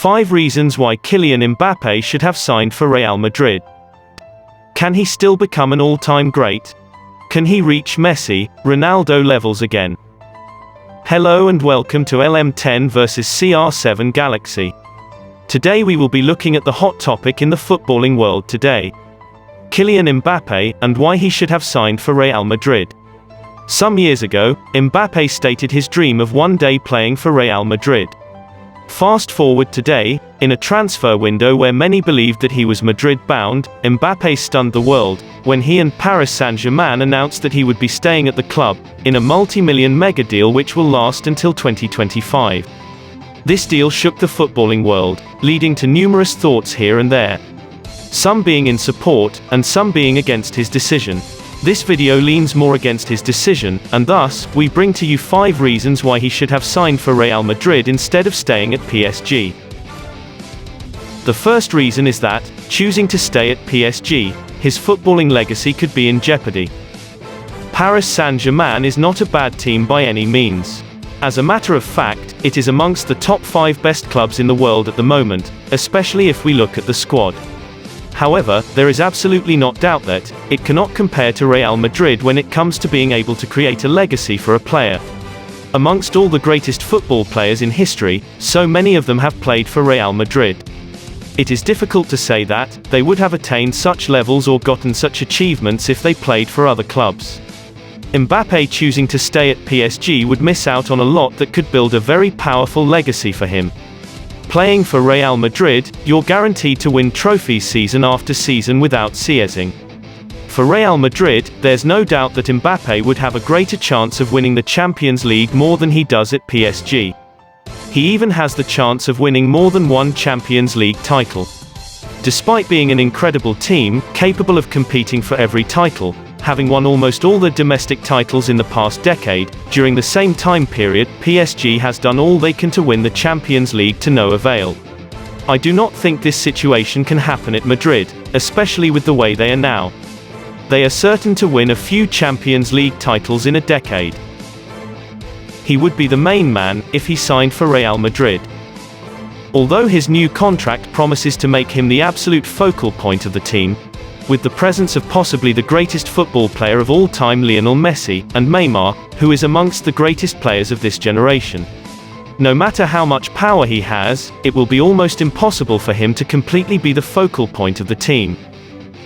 5 reasons why Kylian Mbappe should have signed for Real Madrid. Can he still become an all-time great? Can he reach Messi, Ronaldo levels again? Hello and welcome to LM10 vs CR7 Galaxy. Today we will be looking at the hot topic in the footballing world today. Kylian Mbappe, and why he should have signed for Real Madrid. Some years ago, Mbappe stated his dream of one day playing for Real Madrid. Fast forward today, in a transfer window where many believed that he was Madrid-bound, Mbappe stunned the world, when he and Paris Saint Germain announced that he would be staying at the club, in a multi-million mega deal which will last until 2025. This deal shook the footballing world, leading to numerous thoughts here and there. Some being in support, and some being against his decision. This video leans more against his decision, and thus, we bring to you 5 reasons why he should have signed for Real Madrid instead of staying at PSG. The first reason is that, choosing to stay at PSG, his footballing legacy could be in jeopardy. Paris Saint Germain is not a bad team by any means. As a matter of fact, it is amongst the top 5 best clubs in the world at the moment, especially if we look at the squad. However, there is absolutely no doubt that it cannot compare to Real Madrid when it comes to being able to create a legacy for a player. Amongst all the greatest football players in history, so many of them have played for Real Madrid. It is difficult to say that they would have attained such levels or gotten such achievements if they played for other clubs. Mbappe choosing to stay at PSG would miss out on a lot that could build a very powerful legacy for him. Playing for Real Madrid, you're guaranteed to win trophies season after season without ceasing. For Real Madrid, there's no doubt that Mbappe would have a greater chance of winning the Champions League more than he does at PSG. He even has the chance of winning more than one Champions League title. Despite being an incredible team, capable of competing for every title, having won almost all the domestic titles in the past decade, during the same time period, PSG has done all they can to win the Champions League to no avail. I do not think this situation can happen at Madrid, especially with the way they are now. They are certain to win a few Champions League titles in a decade. He would be the main man if he signed for Real Madrid. Although his new contract promises to make him the absolute focal point of the team, with the presence of possibly the greatest football player of all time Lionel Messi, and Neymar, who is amongst the greatest players of this generation. No matter how much power he has, it will be almost impossible for him to completely be the focal point of the team.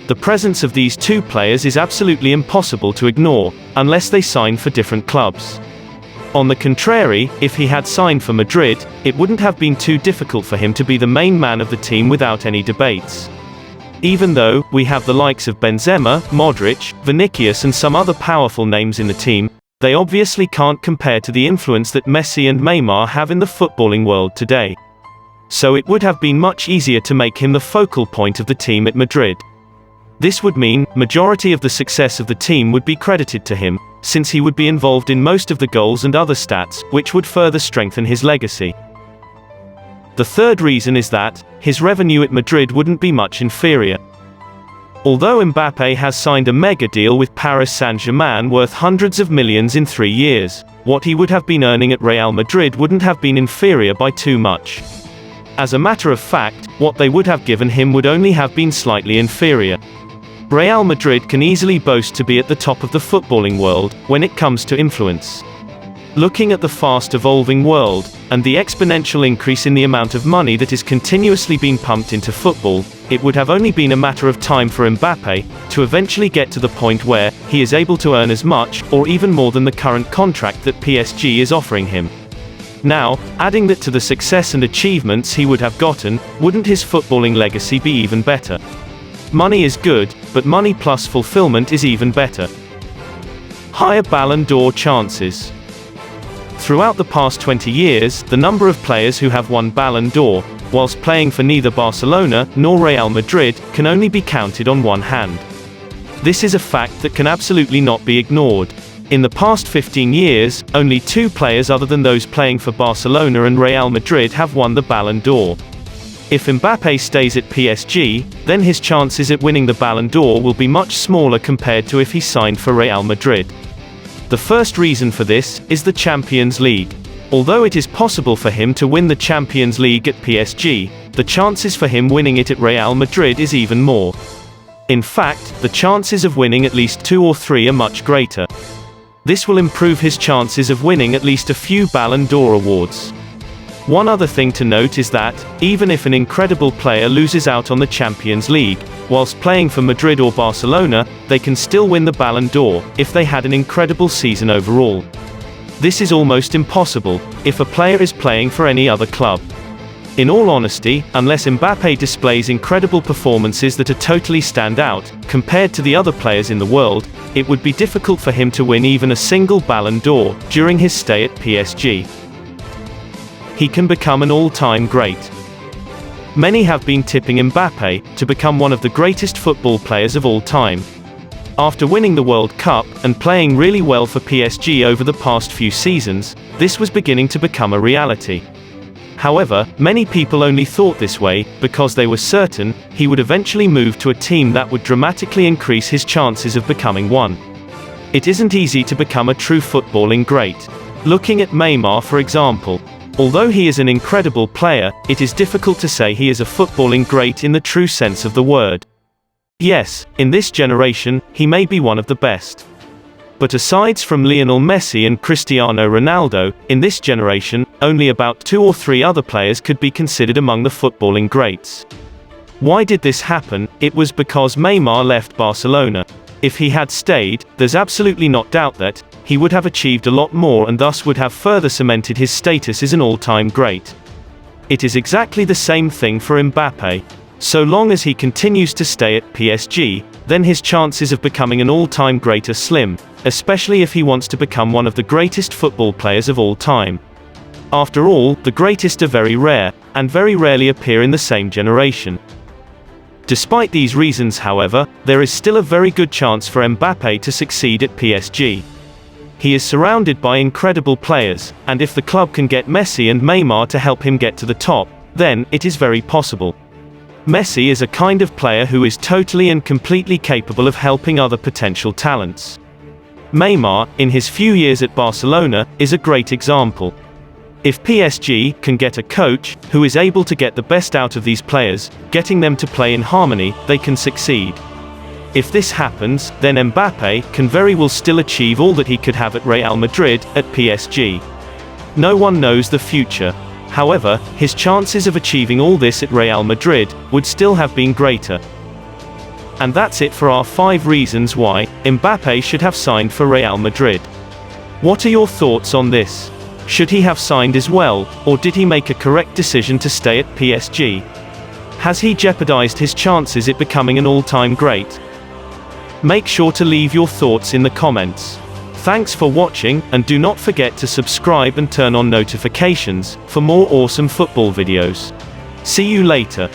The presence of these two players is absolutely impossible to ignore, unless they sign for different clubs. On the contrary, if he had signed for Madrid, it wouldn't have been too difficult for him to be the main man of the team without any debates. Even though we have the likes of Benzema, Modric, Vinicius and some other powerful names in the team, they obviously can't compare to the influence that Messi and Neymar have in the footballing world today. So it would have been much easier to make him the focal point of the team at Madrid. This would mean, majority of the success of the team would be credited to him, since he would be involved in most of the goals and other stats, which would further strengthen his legacy. The third reason is that his revenue at Madrid wouldn't be much inferior. Although Mbappe has signed a mega deal with Paris Saint Germain worth hundreds of millions in 3 years, what he would have been earning at Real Madrid wouldn't have been inferior by too much. As a matter of fact, what they would have given him would only have been slightly inferior. Real Madrid can easily boast to be at the top of the footballing world when it comes to influence. Looking at the fast-evolving world, and the exponential increase in the amount of money that is continuously being pumped into football, it would have only been a matter of time for Mbappe to eventually get to the point where he is able to earn as much, or even more than the current contract that PSG is offering him. Now, adding that to the success and achievements he would have gotten, wouldn't his footballing legacy be even better? Money is good, but money plus fulfillment is even better. Higher Ballon d'Or chances. Throughout the past 20 years, the number of players who have won Ballon d'Or, whilst playing for neither Barcelona nor Real Madrid, can only be counted on one hand. This is a fact that can absolutely not be ignored. In the past 15 years, only 2 players other than those playing for Barcelona and Real Madrid have won the Ballon d'Or. If Mbappe stays at PSG, then his chances at winning the Ballon d'Or will be much smaller compared to if he signed for Real Madrid. The first reason for this is the Champions League. Although it is possible for him to win the Champions League at PSG, the chances for him winning it at Real Madrid is even more. In fact, the chances of winning at least 2 or 3 are much greater. This will improve his chances of winning at least a few Ballon d'Or awards. One other thing to note is that, even if an incredible player loses out on the Champions League, whilst playing for Madrid or Barcelona, they can still win the Ballon d'Or, if they had an incredible season overall. This is almost impossible, if a player is playing for any other club. In all honesty, unless Mbappe displays incredible performances that are totally stand out, compared to the other players in the world, it would be difficult for him to win even a single Ballon d'Or, during his stay at PSG. He can become an all-time great. Many have been tipping Mbappe to become one of the greatest football players of all time. After winning the World Cup, and playing really well for PSG over the past few seasons, this was beginning to become a reality. However, many people only thought this way, because they were certain, he would eventually move to a team that would dramatically increase his chances of becoming one. It isn't easy to become a true footballing great. Looking at Neymar for example. Although he is an incredible player, it is difficult to say he is a footballing great in the true sense of the word. Yes, in this generation, he may be one of the best. But aside from Lionel Messi and Cristiano Ronaldo, in this generation, only about 2 or 3 other players could be considered among the footballing greats. Why did this happen? It was because Neymar left Barcelona. If he had stayed, there's absolutely no doubt that he would have achieved a lot more and thus would have further cemented his status as an all-time great. It is exactly the same thing for Mbappe. So long as he continues to stay at PSG, then his chances of becoming an all-time great are slim, especially if he wants to become one of the greatest football players of all time. After all, the greatest are very rare, and very rarely appear in the same generation. Despite these reasons, however, there is still a very good chance for Mbappe to succeed at PSG. He is surrounded by incredible players, and if the club can get Messi and Neymar to help him get to the top, then it is very possible. Messi is a kind of player who is totally and completely capable of helping other potential talents. Neymar, in his few years at Barcelona, is a great example. If PSG can get a coach who is able to get the best out of these players, getting them to play in harmony, they can succeed. If this happens, then Mbappe can very well still achieve all that he could have at Real Madrid, at PSG. No one knows the future. However, his chances of achieving all this at Real Madrid would still have been greater. And that's it for our 5 reasons why Mbappe should have signed for Real Madrid. What are your thoughts on this? Should he have signed as well, or did he make a correct decision to stay at PSG? Has he jeopardized his chances at becoming an all-time great? Make sure to leave your thoughts in the comments. Thanks for watching, and do not forget to subscribe and turn on notifications for more awesome football videos. See you later.